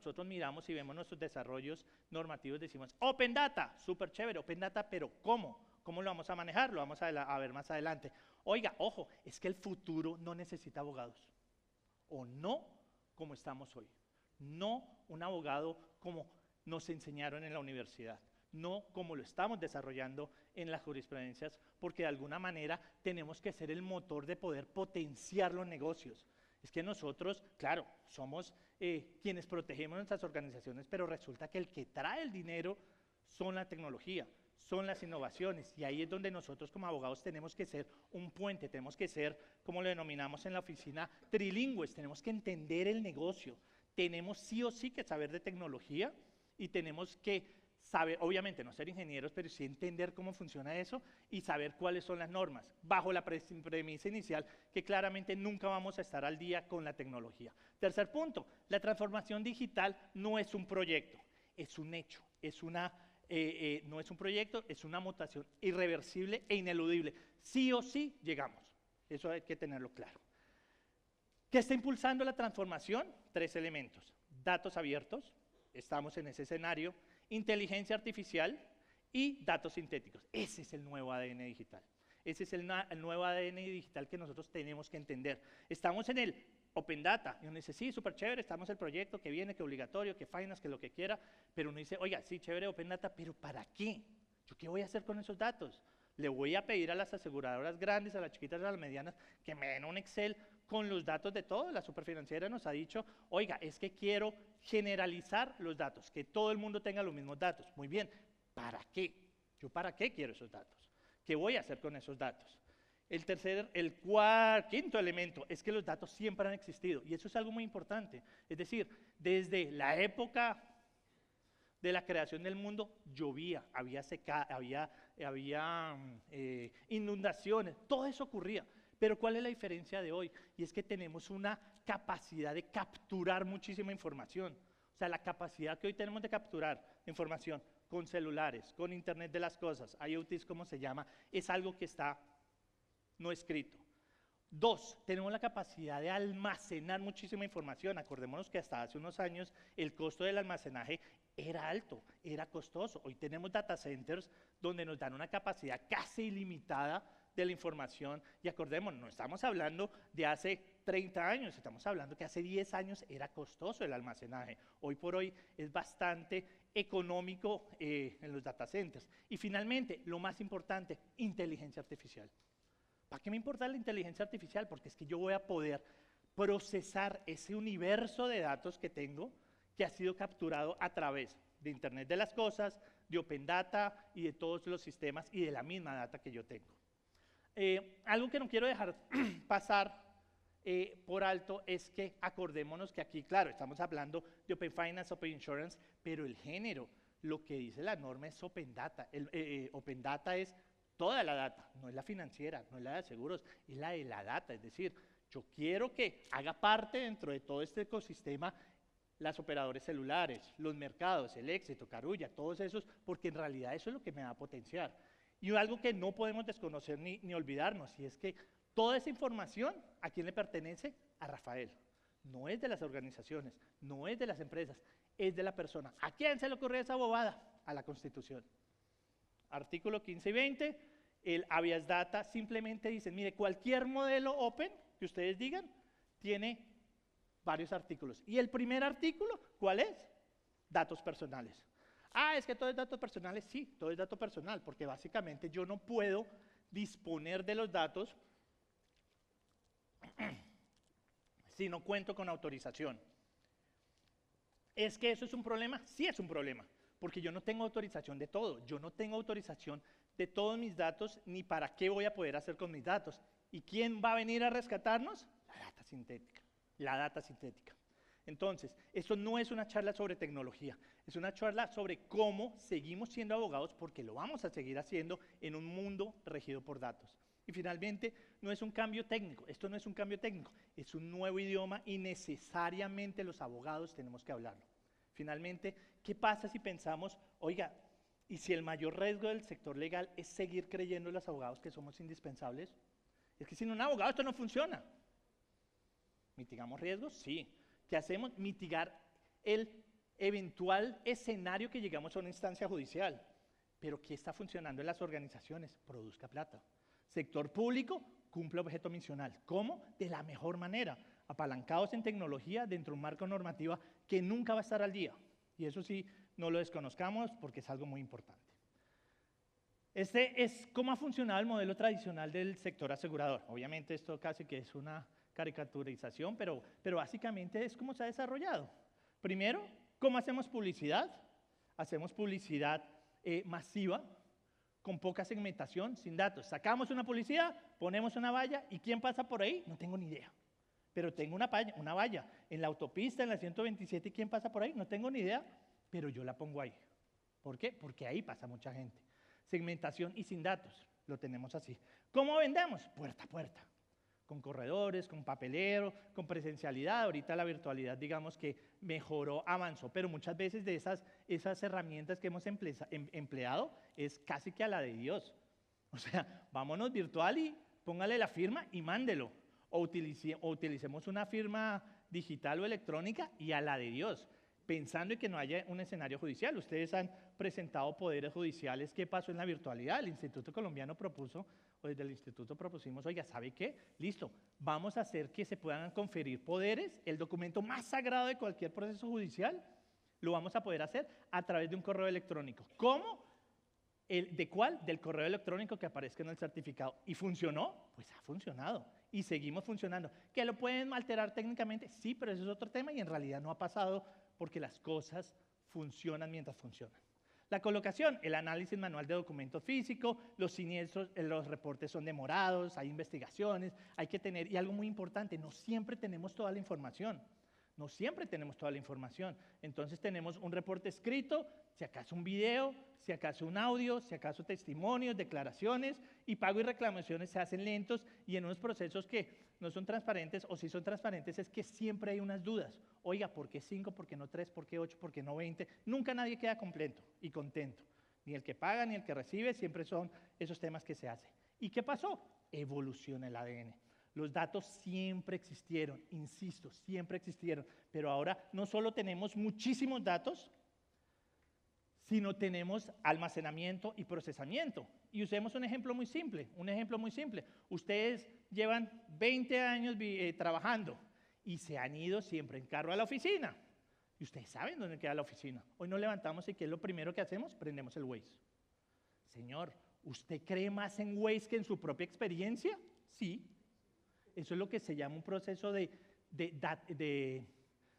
nosotros miramos y vemos nuestros desarrollos normativos, decimos, Open Data, súper chévere, Open Data, pero ¿cómo? ¿Cómo lo vamos a manejar? Lo vamos a ver más adelante. Oiga, ojo, es que el futuro no necesita abogados, o no como estamos hoy, no un abogado como nos enseñaron en la universidad, no como lo estamos desarrollando en las jurisprudencias, porque de alguna manera tenemos que ser el motor de poder potenciar los negocios. Es que nosotros, claro, somos quienes protegemos nuestras organizaciones, pero resulta que el que trae el dinero son la tecnología, son las innovaciones, y ahí es donde nosotros como abogados tenemos que ser un puente, tenemos que ser, como lo denominamos en la oficina, trilingües, tenemos que entender el negocio, tenemos sí o sí que saber de tecnología y tenemos que saber, obviamente no ser ingenieros, pero sí entender cómo funciona eso y saber cuáles son las normas, bajo la premisa inicial que claramente nunca vamos a estar al día con la tecnología. Tercer punto, la transformación digital no es un proyecto, es un hecho, es una, no es un proyecto, es una mutación irreversible e ineludible. Sí o sí llegamos, eso hay que tenerlo claro. ¿Qué está impulsando la transformación? Tres elementos, datos abiertos, estamos en ese escenario, inteligencia artificial y datos sintéticos. Ese es el nuevo ADN digital. Ese es el nuevo ADN digital que nosotros tenemos que entender. Estamos en el Open Data, y uno dice, sí, súper chévere, estamos en el proyecto, que viene, que obligatorio, que finance, que lo que quiera, pero uno dice, oiga, sí, chévere Open Data, pero ¿para qué? ¿Yo qué voy a hacer con esos datos? Le voy a pedir a las aseguradoras grandes, a las chiquitas, a las medianas, que me den un Excel con los datos de todo. La superfinanciera nos ha dicho, oiga, es que quiero generalizar los datos, que todo el mundo tenga los mismos datos. Muy bien, ¿para qué? ¿Yo para qué quiero esos datos? ¿Qué voy a hacer con esos datos? Quinto elemento es que los datos siempre han existido, y eso es algo muy importante. Es decir, desde la época de la creación del mundo llovía, había inundaciones, todo eso ocurría. Pero ¿cuál es la diferencia de hoy? Y es que tenemos una capacidad de capturar muchísima información. O sea, la capacidad que hoy tenemos de capturar información con celulares, con Internet de las cosas, IoT es como se llama, es algo que está no escrito. Dos, tenemos la capacidad de almacenar muchísima información. Acordémonos que hasta hace unos años el costo del almacenaje era alto, era costoso. Hoy tenemos data centers donde nos dan una capacidad casi ilimitada de la información, y acordémonos, no estamos hablando de hace 30 años, estamos hablando que hace 10 años era costoso el almacenaje. Hoy por hoy es bastante económico en los data centers. Y finalmente, lo más importante, inteligencia artificial. ¿Para qué me importa la inteligencia artificial? Porque es que yo voy a poder procesar ese universo de datos que tengo, que ha sido capturado a través de Internet de las cosas, de Open Data y de todos los sistemas y de la misma data que yo tengo. Algo que no quiero dejar pasar por alto es que acordémonos que aquí, claro, estamos hablando de Open Finance, Open Insurance, pero el género, lo que dice la norma es Open Data. Open Data es toda la data, no es la financiera, no es la de seguros, es la de la data. Es decir, yo quiero que haga parte dentro de todo este ecosistema las operadores celulares, los mercados, el éxito, Carulla, todos esos, porque en realidad eso es lo que me va a potenciar. Y algo que no podemos desconocer ni olvidarnos, y es que toda esa información, ¿a quién le pertenece? A Rafael. No es de las organizaciones, no es de las empresas, es de la persona. ¿A quién se le ocurrió esa bobada? A la Constitución. Artículo 15 y 20, el habeas data simplemente dice, mire, cualquier modelo open que ustedes digan, tiene varios artículos. ¿Y el primer artículo cuál es? Datos personales. Ah, es que todo es datos personales. Sí, todo es dato personal, porque básicamente yo no puedo disponer de los datos si no cuento con autorización. ¿Es que eso es un problema? Sí es un problema, porque yo no tengo autorización de todo. Yo no tengo autorización de todos mis datos, ni para qué voy a poder hacer con mis datos. ¿Y quién va a venir a rescatarnos? La data sintética. La data sintética. Entonces, esto no es una charla sobre tecnología, es una charla sobre cómo seguimos siendo abogados, porque lo vamos a seguir haciendo en un mundo regido por datos. Y finalmente, no es un cambio técnico, esto no es un cambio técnico, es un nuevo idioma y necesariamente los abogados tenemos que hablarlo. Finalmente, ¿qué pasa si pensamos, oiga, y si el mayor riesgo del sector legal es seguir creyendo en los abogados que somos indispensables? Es que sin un abogado esto no funciona. ¿Mitigamos riesgos? Sí. ¿Qué hacemos? Mitigar el eventual escenario que llegamos a una instancia judicial. Pero ¿qué está funcionando en las organizaciones? Produzca plata. Sector público, cumple objeto misional. ¿Cómo? De la mejor manera, apalancados en tecnología dentro de un marco normativo que nunca va a estar al día. Y eso sí, no lo desconozcamos porque es algo muy importante. Este es cómo ha funcionado el modelo tradicional del sector asegurador. Obviamente esto casi que es una caricaturización, pero básicamente es cómo se ha desarrollado. Primero, ¿cómo hacemos publicidad? Hacemos publicidad masiva, con poca segmentación, sin datos. Sacamos una publicidad, ponemos una valla, ¿y quién pasa por ahí? No tengo ni idea. Pero tengo una valla. En la autopista, en la 127, ¿quién pasa por ahí? No tengo ni idea, pero yo la pongo ahí. ¿Por qué? Porque ahí pasa mucha gente. Segmentación y sin datos, lo tenemos así. ¿Cómo vendemos? Puerta a puerta. Con corredores, con papelero, con presencialidad. Ahorita la virtualidad, digamos que mejoró, avanzó, pero muchas veces de esas herramientas que hemos empleado es casi que a la de Dios. O sea, vámonos virtual y póngale la firma y mándelo. O utilicemos una firma digital o electrónica y a la de Dios, pensando en que no haya un escenario judicial. Ustedes han presentado poderes judiciales. ¿Qué pasó en la virtualidad? El Instituto Colombiano propuso, o desde el Instituto propusimos, oiga, ¿sabe qué? Listo, vamos a hacer que se puedan conferir poderes, el documento más sagrado de cualquier proceso judicial, lo vamos a poder hacer a través de un correo electrónico. ¿Cómo? ¿De cuál? Del correo electrónico que aparezca en el certificado. ¿Y funcionó? Pues ha funcionado. Y seguimos funcionando. ¿Que lo pueden alterar técnicamente? Sí, pero eso es otro tema y en realidad no ha pasado porque las cosas funcionan mientras funcionan. La colocación, el análisis manual de documento físico, los siniestros, los reportes son demorados, hay investigaciones, hay que tener, y algo muy importante, no siempre tenemos toda la información. No siempre tenemos toda la información. Entonces tenemos un reporte escrito, si acaso un video, si acaso un audio, si acaso testimonios, declaraciones, y pago y reclamaciones se hacen lentos y en unos procesos que no son transparentes, o si son transparentes es que siempre hay unas dudas. Oiga, ¿por qué 5? ¿Por qué no 3? ¿Por qué 8? ¿Por qué no 20? Nunca nadie queda completo y contento. Ni el que paga ni el que recibe, siempre son esos temas que se hacen. ¿Y qué pasó? Evoluciona el ADN. Los datos siempre existieron, insisto, siempre existieron, pero ahora no solo tenemos muchísimos datos, sino tenemos almacenamiento y procesamiento. Y usemos un ejemplo muy simple, Ustedes llevan 20 años trabajando y se han ido siempre en carro a la oficina. Y ustedes saben dónde queda la oficina. Hoy nos levantamos y ¿qué es lo primero que hacemos? Prendemos el Waze. Señor, ¿usted cree más en Waze que en su propia experiencia? Sí. Eso es lo que se llama un proceso de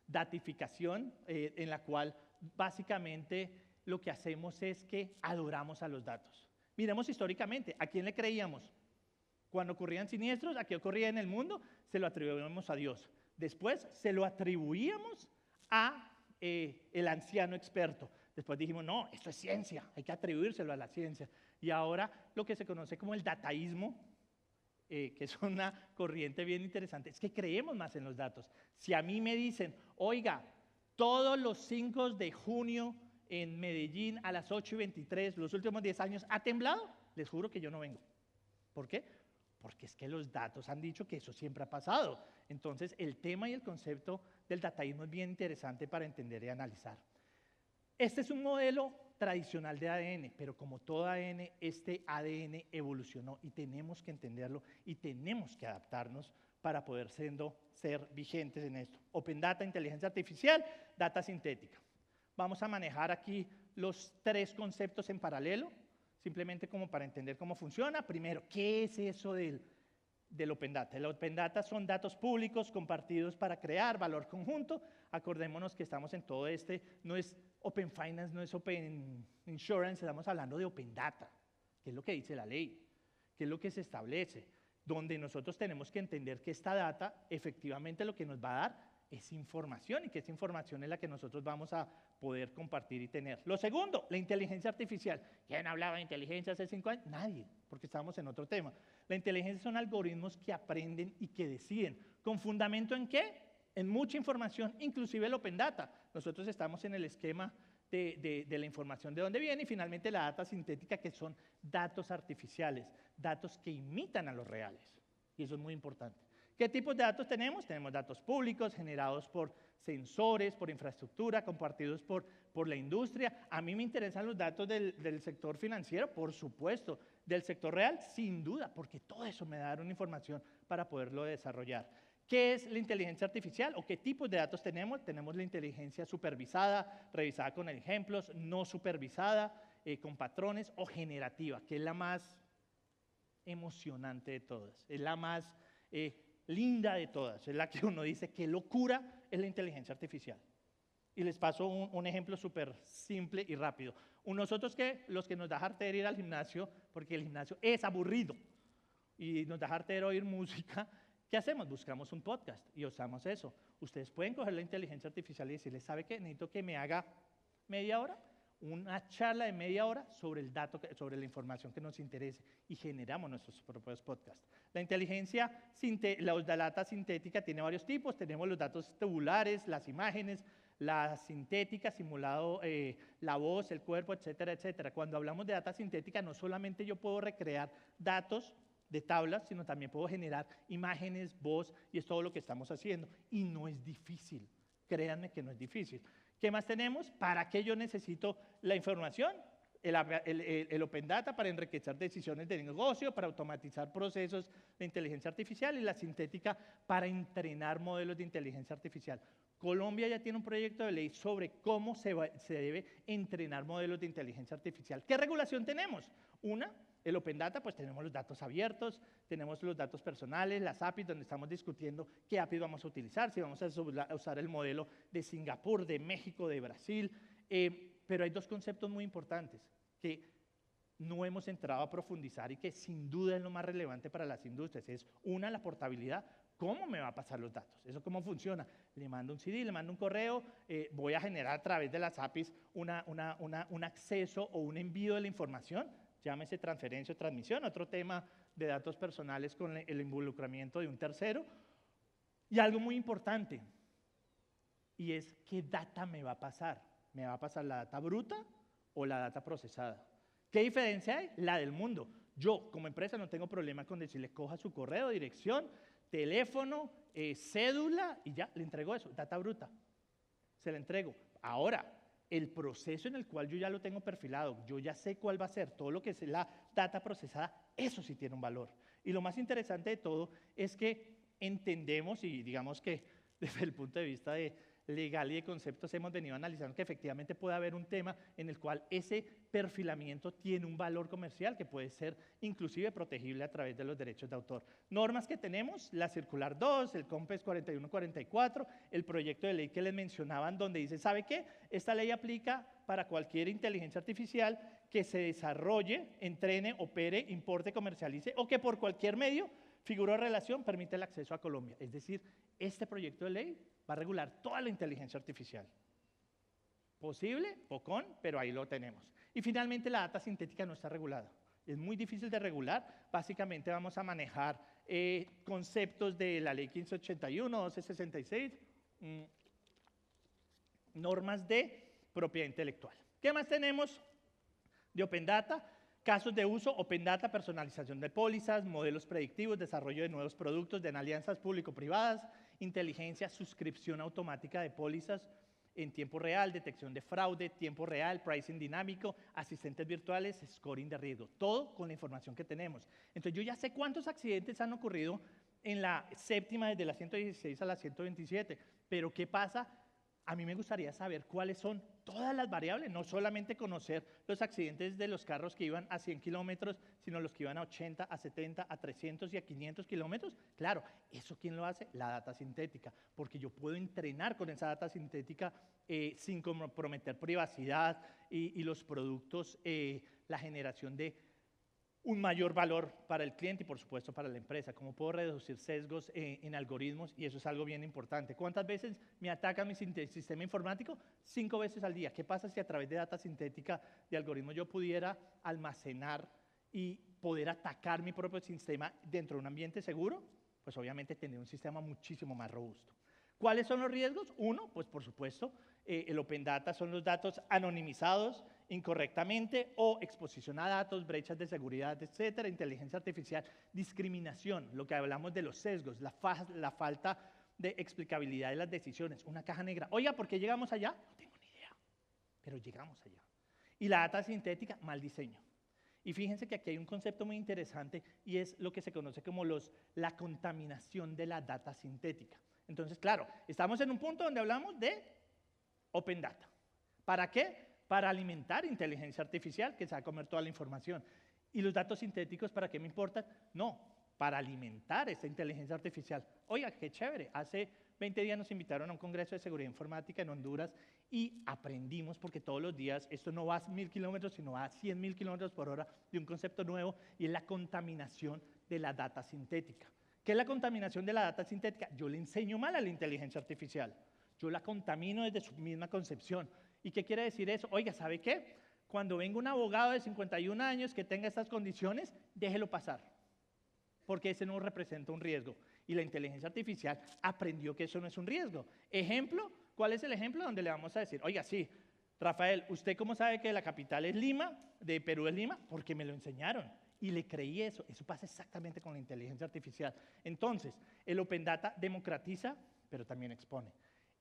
datificación, en la cual básicamente lo que hacemos es que adoramos a los datos. Miremos históricamente, ¿a quién le creíamos? Cuando ocurrían siniestros, ¿a qué ocurría en el mundo? Se lo atribuíamos a Dios. Después se lo atribuíamos a el anciano experto. Después dijimos, no, esto es ciencia, hay que atribuírselo a la ciencia. Y ahora lo que se conoce como el dataísmo, que es una corriente bien interesante, es que creemos más en los datos. Si a mí me dicen, oiga, todos los 5 de junio en Medellín a las 8:23, los últimos 10 años, ¿ha temblado? Les juro que yo no vengo. ¿Por qué? Porque es que los datos han dicho que eso siempre ha pasado. Entonces, el tema y el concepto del dataísmo es bien interesante para entender y analizar. Este es un modelo tradicional de ADN, pero como todo ADN, este ADN evolucionó y tenemos que entenderlo y tenemos que adaptarnos para poder ser vigentes en esto. Open Data, inteligencia artificial, data sintética. Vamos a manejar aquí los 3 conceptos en paralelo, simplemente como para entender cómo funciona. Primero, ¿qué es eso del Open Data? El Open Data son datos públicos compartidos para crear valor conjunto. Acordémonos que estamos en todo no es Open Finance, no es Open Insurance, estamos hablando de Open Data, que es lo que dice la ley, que es lo que se establece, donde nosotros tenemos que entender que esta data efectivamente lo que nos va a dar es información y que esa información es la que nosotros vamos a poder compartir y tener. Lo segundo, la inteligencia artificial. ¿Quién hablaba de inteligencia hace 5 años? Nadie, porque estábamos en otro tema. La inteligencia son algoritmos que aprenden y que deciden. ¿Con fundamento en qué? En mucha información, inclusive el Open Data. Nosotros estamos en el esquema de la información de dónde viene y finalmente la data sintética, que son datos artificiales, datos que imitan a los reales. Y eso es muy importante. ¿Qué tipos de datos tenemos? Tenemos datos públicos generados por sensores, por infraestructura, compartidos por la industria. A mí me interesan los datos del sector financiero, por supuesto. Del sector real, sin duda, porque todo eso me da una información para poderlo desarrollar. ¿Qué es la inteligencia artificial o qué tipos de datos tenemos? Tenemos la inteligencia supervisada, revisada con ejemplos, no supervisada, con patrones, o generativa, que es la más emocionante de todas, es la más linda de todas, es la que uno dice, qué locura es la inteligencia artificial. Y les paso un ejemplo súper simple y rápido. Nosotros los que nos da jartera ir al gimnasio, porque el gimnasio es aburrido, y nos da jartera oír música, ¿qué hacemos? Buscamos un podcast y usamos eso. Ustedes pueden coger la inteligencia artificial y decirle, ¿sabe qué? Necesito que me haga media hora, una charla de media hora sobre el dato, sobre la información que nos interese, y generamos nuestros propios podcasts. La inteligencia, la data sintética tiene varios tipos. Tenemos los datos tabulares, las imágenes, la sintética, simulado la voz, el cuerpo, etcétera, etcétera. Cuando hablamos de data sintética, no solamente yo puedo recrear datos de tablas, sino también puedo generar imágenes, voz, y es todo lo que estamos haciendo. Y no es difícil, créanme que no es difícil. ¿Qué más tenemos? ¿Para qué yo necesito la información? El Open Data para enriquecer decisiones de negocio, para automatizar procesos de inteligencia artificial, y la sintética para entrenar modelos de inteligencia artificial. Colombia ya tiene un proyecto de ley sobre cómo se debe entrenar modelos de inteligencia artificial. ¿Qué regulación tenemos? Una, el Open Data, pues tenemos los datos abiertos, tenemos los datos personales, las APIs, donde estamos discutiendo qué APIs vamos a utilizar, si vamos a usar el modelo de Singapur, de México, de Brasil. Pero hay dos conceptos muy importantes que no hemos entrado a profundizar y que sin duda es lo más relevante para las industrias. Es una, la portabilidad. ¿Cómo me va a pasar los datos? ¿Eso cómo funciona? Le mando un CD, le mando un correo, voy a generar a través de las APIs un acceso o un envío de la información, llámese transferencia o transmisión, otro tema de datos personales con el involucramiento de un tercero. Y algo muy importante, y es ¿qué data me va a pasar? ¿Me va a pasar la data bruta o la data procesada? ¿Qué diferencia hay? La del mundo. Yo, como empresa, no tengo problema con decirle, coja su correo, dirección, teléfono, cédula, y ya, le entrego eso, data bruta. Se la entrego. Ahora, el proceso en el cual yo ya lo tengo perfilado, yo ya sé cuál va a ser, todo lo que es la data procesada, eso sí tiene un valor. Y lo más interesante de todo es que entendemos, y digamos que desde el punto de vista legal y de conceptos hemos venido analizando que efectivamente puede haber un tema en el cual ese perfilamiento tiene un valor comercial que puede ser inclusive protegible a través de los derechos de autor. Normas que tenemos, la Circular 2, el COMPES 4144, el proyecto de ley que les mencionaban donde dice, ¿sabe qué? Esta ley aplica para cualquier inteligencia artificial que se desarrolle, entrene, opere, importe, comercialice o que por cualquier medio, figura o relación, permite el acceso a Colombia. Es decir, este proyecto de ley va a regular toda la inteligencia artificial. Posible, pocón, pero ahí lo tenemos. Y finalmente la data sintética no está regulada. Es muy difícil de regular. Básicamente vamos a manejar conceptos de la ley 1581, 1266, normas de propiedad intelectual. ¿Qué más tenemos de Open Data? Casos de uso, Open Data, personalización de pólizas, modelos predictivos, desarrollo de nuevos productos, de alianzas público-privadas, inteligencia, suscripción automática de pólizas en tiempo real, detección de fraude, tiempo real, pricing dinámico, asistentes virtuales, scoring de riesgo. Todo con la información que tenemos. Entonces yo ya sé cuántos accidentes han ocurrido en la séptima, desde la 116 a la 127, pero ¿qué pasa? A mí me gustaría saber cuáles son todas las variables, no solamente conocer los accidentes de los carros que iban a 100 kilómetros, sino los que iban a 80, a 70, a 300 y a 500 kilómetros. Claro, ¿eso quién lo hace? La data sintética, porque yo puedo entrenar con esa data sintética sin comprometer privacidad y los productos, la generación de un mayor valor para el cliente y por supuesto para la empresa. ¿Cómo puedo reducir sesgos en algoritmos? Y eso es algo bien importante. ¿Cuántas veces me ataca mi sistema informático? 5 veces al día. ¿Qué pasa si a través de data sintética de algoritmos yo pudiera almacenar y poder atacar mi propio sistema dentro de un ambiente seguro? Pues obviamente tener un sistema muchísimo más robusto. ¿Cuáles son los riesgos? Uno, pues por supuesto, el Open Data son los datos anonimizados incorrectamente, o exposición a datos, brechas de seguridad, etcétera, inteligencia artificial, discriminación, lo que hablamos de los sesgos, la falta de explicabilidad de las decisiones, una caja negra. Oiga, ¿por qué llegamos allá? No tengo ni idea, pero llegamos allá. Y la data sintética, mal diseño. Y fíjense que aquí hay un concepto muy interesante y es lo que se conoce como la contaminación de la data sintética. Entonces, claro, estamos en un punto donde hablamos de Open Data. ¿Para qué? Para alimentar inteligencia artificial que se va a comer toda la información. ¿Y los datos sintéticos para qué me importan? No, para alimentar esa inteligencia artificial. Oiga, qué chévere. Hace 20 días nos invitaron a un congreso de seguridad informática en Honduras y aprendimos, porque todos los días esto no va a 1000 kilómetros, sino va a 100.000 kilómetros por hora, de un concepto nuevo, y es la contaminación de la data sintética. ¿Qué es la contaminación de la data sintética? Yo le enseño mal a la inteligencia artificial. Yo la contamino desde su misma concepción. ¿Y qué quiere decir eso? Oiga, ¿sabe qué? Cuando venga un abogado de 51 años que tenga estas condiciones, déjelo pasar, porque ese no representa un riesgo. Y la inteligencia artificial aprendió que eso no es un riesgo. Ejemplo, ¿cuál es el ejemplo donde le vamos a decir? Oiga, sí, Rafael, ¿usted cómo sabe que la capital es Lima, de Perú es Lima? Porque me lo enseñaron. Y le creí eso. Eso pasa exactamente con la inteligencia artificial. Entonces, el Open Data democratiza, pero también expone.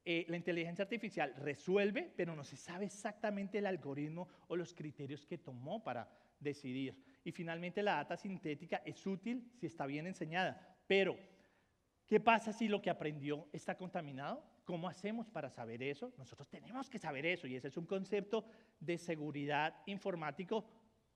La inteligencia artificial resuelve, pero no se sabe exactamente el algoritmo o los criterios que tomó para decidir. Y finalmente la data sintética es útil si está bien enseñada, pero ¿qué pasa si lo que aprendió está contaminado? ¿Cómo hacemos para saber eso? Nosotros tenemos que saber eso y ese es un concepto de seguridad informático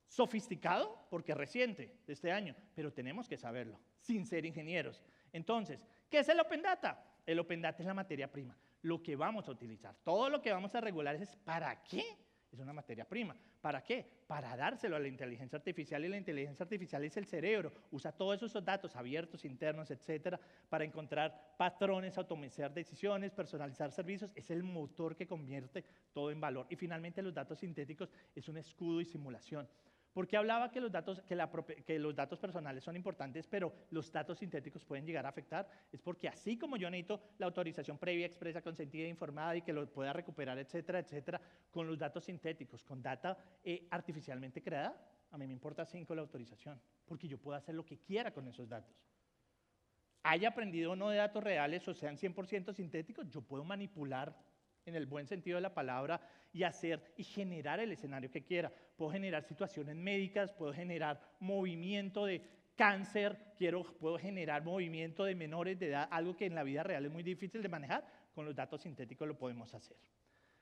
sofisticado porque es reciente, de este año, pero tenemos que saberlo, sin ser ingenieros. Entonces, ¿qué es el Open Data? El Open Data es la materia prima, lo que vamos a utilizar. Todo lo que vamos a regular es ¿para qué? Es una materia prima. ¿Para qué? Para dárselo a la inteligencia artificial, y la inteligencia artificial es el cerebro. Usa todos esos datos abiertos, internos, etcétera, para encontrar patrones, automatizar decisiones, personalizar servicios. Es el motor que convierte todo en valor. Y finalmente los datos sintéticos es un escudo y simulación. ¿Por qué hablaba que los datos personales son importantes, pero los datos sintéticos pueden llegar a afectar? Es porque así como yo necesito la autorización previa, expresa, consentida, informada y que lo pueda recuperar, etcétera, etcétera, con los datos sintéticos, con data artificialmente creada, a mí me importa 5 la autorización, porque yo puedo hacer lo que quiera con esos datos. Haya aprendido o no de datos reales o sean 100% sintéticos, yo puedo manipular en el buen sentido de la palabra y hacer y generar el escenario que quiera. Puedo generar situaciones médicas, puedo generar movimiento de cáncer, puedo generar movimiento de menores de edad, algo que en la vida real es muy difícil de manejar, con los datos sintéticos lo podemos hacer.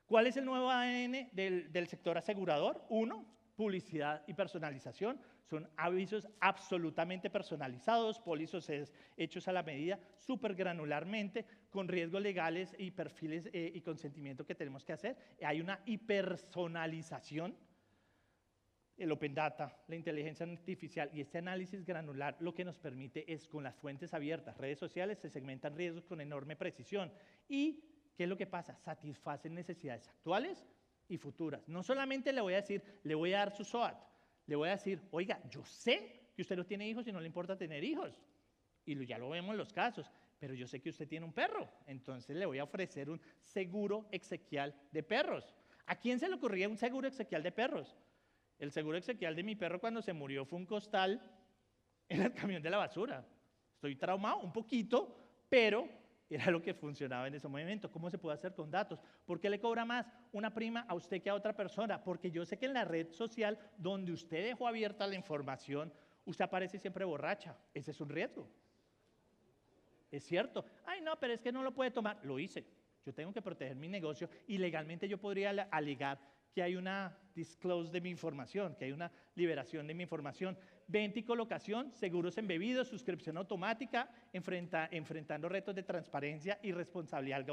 ¿Cuál es el nuevo ADN del sector asegurador? 1, publicidad y personalización. Son avisos absolutamente personalizados, pólizas hechos a la medida, súper granularmente, con riesgos legales y perfiles y consentimiento que tenemos que hacer. Hay una hiperpersonalización. El Open Data, la inteligencia artificial y este análisis granular lo que nos permite es, con las fuentes abiertas, redes sociales, se segmentan riesgos con enorme precisión. ¿Y qué es lo que pasa? Satisfacen necesidades actuales y futuras. No solamente le voy a decir, le voy a dar su SOAT, le voy a decir, oiga, yo sé que usted no tiene hijos y no le importa tener hijos, y ya lo vemos en los casos, pero yo sé que usted tiene un perro, entonces le voy a ofrecer un seguro exequial de perros. ¿A quién se le ocurría un seguro exequial de perros? El seguro exequial de mi perro cuando se murió fue un costal en el camión de la basura. Estoy traumado un poquito, pero era lo que funcionaba en ese momento. ¿Cómo se puede hacer con datos? ¿Por qué le cobra más una prima a usted que a otra persona? Porque yo sé que en la red social donde usted dejó abierta la información, usted aparece siempre borracha. Ese es un riesgo. Es cierto. Ay, no, pero es que no lo puede tomar. Lo hice. Yo tengo que proteger mi negocio y legalmente yo podría alegar que hay una disclose de mi información, que hay una liberación de mi información. Venta y colocación, seguros embebidos, suscripción automática, enfrentando retos de transparencia y responsabilidad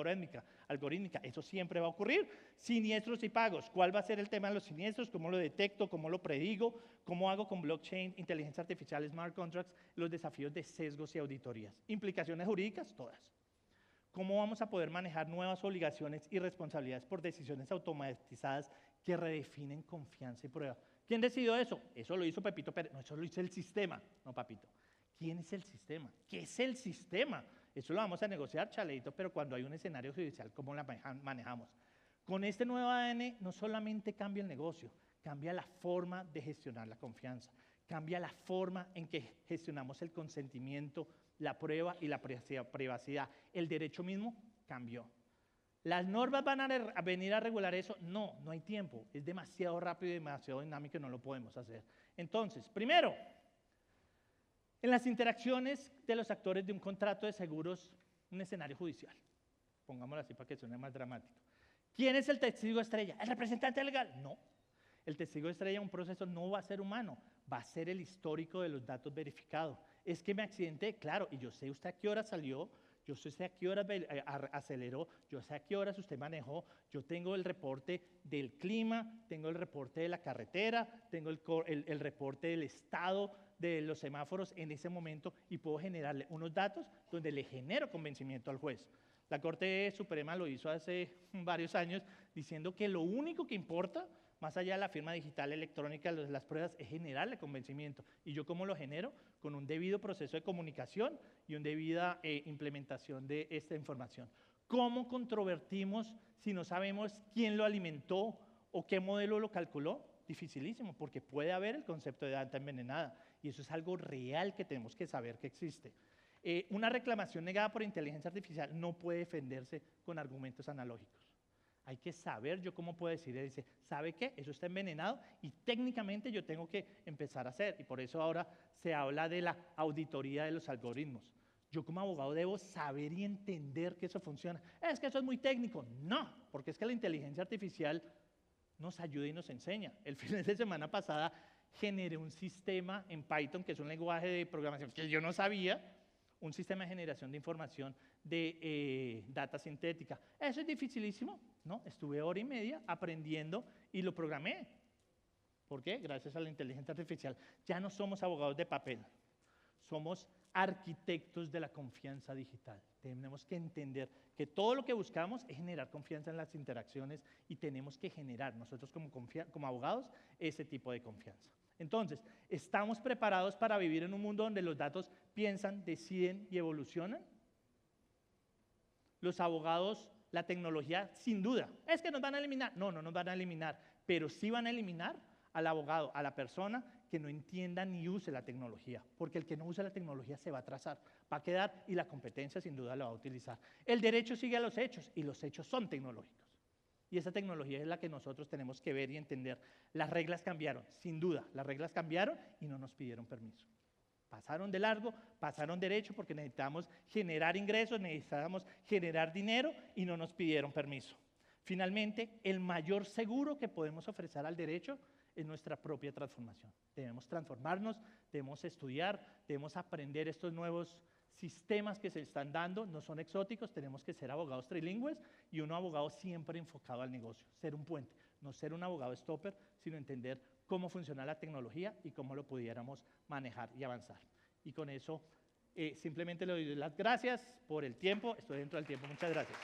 algorítmica. Eso siempre va a ocurrir. Siniestros y pagos. ¿Cuál va a ser el tema de los siniestros? ¿Cómo lo detecto? ¿Cómo lo predigo? ¿Cómo hago con blockchain, inteligencia artificial, smart contracts? Los desafíos de sesgos y auditorías. Implicaciones jurídicas, todas. ¿Cómo vamos a poder manejar nuevas obligaciones y responsabilidades por decisiones automatizadas que redefinen confianza y prueba? ¿Quién decidió eso? Eso lo hizo Pepito Pérez. No, eso lo hizo el sistema, no Papito. ¿Quién es el sistema? ¿Qué es el sistema? Eso lo vamos a negociar, Chaleito, pero cuando hay un escenario judicial, ¿cómo la manejamos? Con este nuevo ADN no solamente cambia el negocio, cambia la forma de gestionar la confianza, cambia la forma en que gestionamos el consentimiento, la prueba y la privacidad. El derecho mismo cambió. ¿Las normas van a venir a regular eso? No, no hay tiempo. Es demasiado rápido y demasiado dinámico y no lo podemos hacer. Entonces, primero, en las interacciones de los actores de un contrato de seguros, un escenario judicial. Pongámoslo así para que suene más dramático. ¿Quién es el testigo estrella? ¿El representante legal? No. El testigo estrella en un proceso no va a ser humano, va a ser el histórico de los datos verificados. Es que me accidenté, claro, y yo sé usted a qué hora salió, yo sé a qué hora aceleró, yo sé a qué horas usted manejó, yo tengo el reporte del clima, tengo el reporte de la carretera, tengo el reporte del estado de los semáforos en ese momento y puedo generarle unos datos donde le genero convencimiento al juez. La Corte Suprema lo hizo hace varios años diciendo que lo único que importa, más allá de la firma digital electrónica, las pruebas, es generarle convencimiento. ¿Y yo cómo lo genero? Con un debido proceso de comunicación y una debida implementación de esta información. ¿Cómo controvertimos si no sabemos quién lo alimentó o qué modelo lo calculó? Dificilísimo, porque puede haber el concepto de data envenenada y eso es algo real que tenemos que saber que existe. Una reclamación negada por inteligencia artificial no puede defenderse con argumentos analógicos. Hay que saber yo cómo puedo decir, dice, ¿sabe qué? Eso está envenenado y técnicamente yo tengo que empezar a hacer. Y por eso ahora se habla de la auditoría de los algoritmos. Yo como abogado debo saber y entender que eso funciona. Es que eso es muy técnico. No, porque es que la inteligencia artificial nos ayuda y nos enseña. El fin de semana pasada generé un sistema en Python, que es un lenguaje de programación que yo no sabía, un sistema de generación de información de data sintética. Eso es dificilísimo, ¿no? Estuve hora y media aprendiendo y lo programé. ¿Por qué? Gracias a la inteligencia artificial. Ya no somos abogados de papel, somos arquitectos de la confianza digital. Tenemos que entender que todo lo que buscamos es generar confianza en las interacciones y tenemos que generar nosotros como abogados ese tipo de confianza. Entonces, ¿estamos preparados para vivir en un mundo donde los datos piensan, deciden y evolucionan? Los abogados, la tecnología, sin duda. ¿Es que nos van a eliminar? No, no nos van a eliminar, pero sí van a eliminar al abogado, a la persona que no entienda ni use la tecnología, porque el que no usa la tecnología se va a atrasar, va a quedar y la competencia sin duda la va a utilizar. El derecho sigue a los hechos y los hechos son tecnológicos. Y esa tecnología es la que nosotros tenemos que ver y entender. Las reglas cambiaron, sin duda, las reglas cambiaron y no nos pidieron permiso. Pasaron de largo, pasaron derecho porque necesitábamos generar ingresos, necesitábamos generar dinero y no nos pidieron permiso. Finalmente, el mayor seguro que podemos ofrecer al derecho es nuestra propia transformación. Debemos transformarnos, debemos estudiar, debemos aprender estos nuevos sistemas que se están dando, no son exóticos, tenemos que ser abogados trilingües y un abogado siempre enfocado al negocio, ser un puente, no ser un abogado stopper, sino entender cómo funciona la tecnología y cómo lo pudiéramos manejar y avanzar. Y con eso simplemente le doy las gracias por el tiempo, estoy dentro del tiempo, muchas gracias.